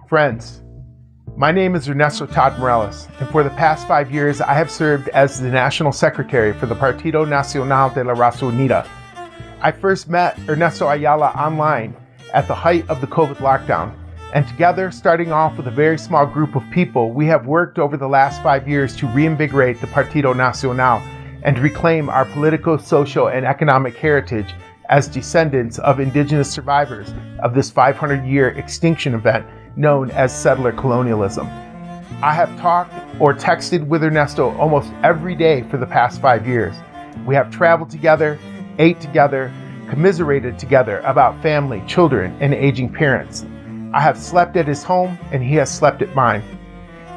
Friends, my name is Ernesto Morales, and for the past 5 years, I have served as the National Secretary for the Partido Nacional de la Raza Unida. I first met Ernesto Ayala online at the height of the COVID lockdown, and together, starting off with a very small group of people, we have worked over the last 5 years to reinvigorate the Partido Nacional and reclaim our political, social, and economic heritage as descendants of indigenous survivors of this 500-year extinction event known as settler colonialism. I have talked or texted with Ernesto almost every day for the past 5 years. We have traveled together, ate together, commiserated together about family, children, and aging parents. I have slept at his home and he has slept at mine.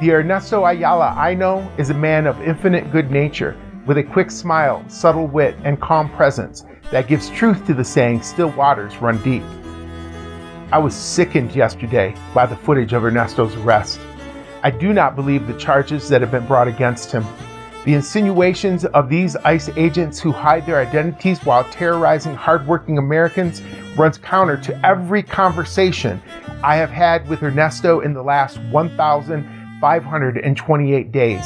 The Ernesto Ayala I know is a man of infinite good nature, with a quick smile, subtle wit, and calm presence that gives truth to the saying, still waters run deep. I was sickened yesterday by the footage of Ernesto's arrest. I do not believe the charges that have been brought against him. The insinuations of these ICE agents who hide their identities while terrorizing hardworking Americans runs counter to every conversation I have had with Ernesto in the last 1,528 days.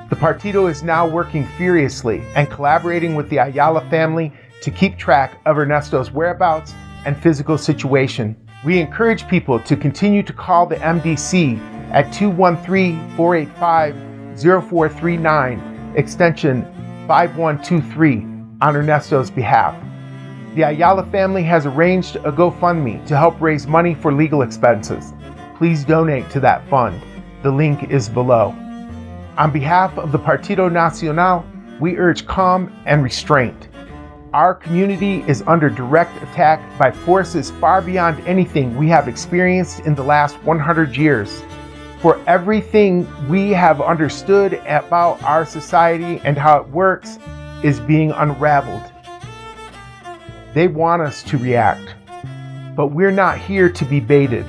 The Partido is now working furiously and collaborating with the Ayala family to keep track of Ernesto's whereabouts and physical situation. We encourage people to continue to call the MDC at 213-485-0439, extension 5123 on Ernesto's behalf. The Ayala family has arranged a GoFundMe to help raise money for legal expenses. Please donate to that fund. The link is below. On behalf of the Partido Nacional, we urge calm and restraint. Our community is under direct attack by forces far beyond anything we have experienced in the last 100 years. For everything we have understood about our society and how it works is being unraveled. They want us to react, but we're not here to be baited.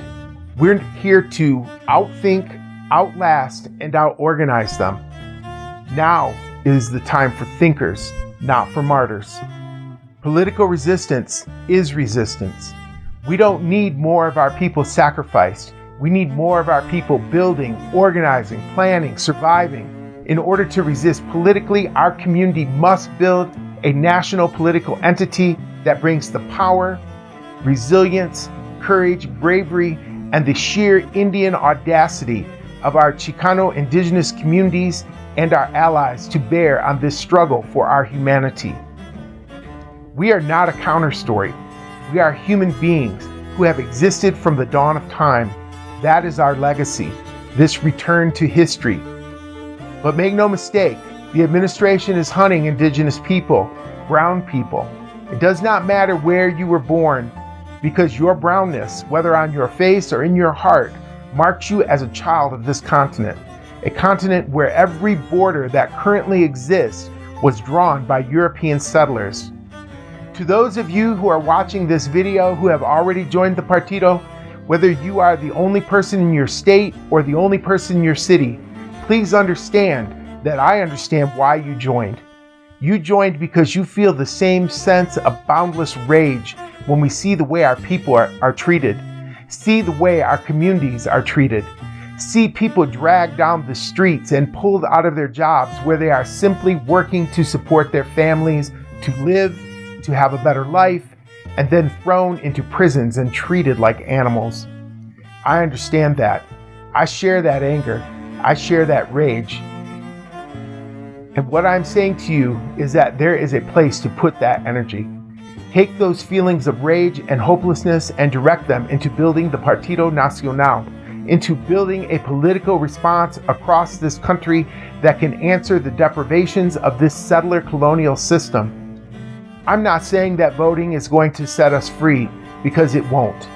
We're here to outthink, outlast, and outorganize them. Now is the time for thinkers, not for martyrs. Political resistance is resistance. We don't need more of our people sacrificed. We need more of our people building, organizing, planning, surviving. In order to resist politically, our community must build a national political entity that brings the power, resilience, courage, bravery, and the sheer Indian audacity of our Chicano indigenous communities and our allies to bear on this struggle for our humanity. We are not a counter story. We are human beings who have existed from the dawn of time. That is our legacy, this return to history. But make no mistake, the administration is hunting indigenous people, brown people. It does not matter where you were born, because your brownness, whether on your face or in your heart, marks you as a child of this continent, a continent where every border that currently exists was drawn by European settlers. To those of you who are watching this video who have already joined the Partido, whether you are the only person in your state or the only person in your city, please understand that I understand why you joined. You joined because you feel the same sense of boundless rage when we see the way our people are treated, see the way our communities are treated, see people dragged down the streets and pulled out of their jobs where they are simply working to support their families, to live, to have a better life, and then thrown into prisons and treated like animals. I understand that. I share that anger. I share that rage. And what I'm saying to you is that there is a place to put that energy. Take those feelings of rage and hopelessness and direct them into building the Partido Nacional, into building a political response across this country that can answer the deprivations of this settler colonial system. I'm not saying that voting is going to set us free, because it won't.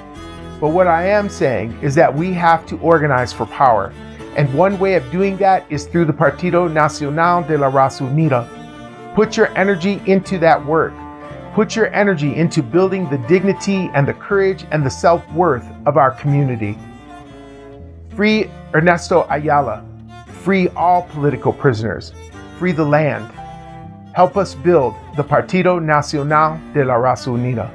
But what I am saying is that we have to organize for power. And one way of doing that is through the Partido Nacional de la Raza Unida. Put your energy into that work. Put your energy into building the dignity and the courage and the self-worth of our community. Free Ernesto Ayala. Free all political prisoners. Free the land. Help us build the Partido Nacional de la Raza Unida.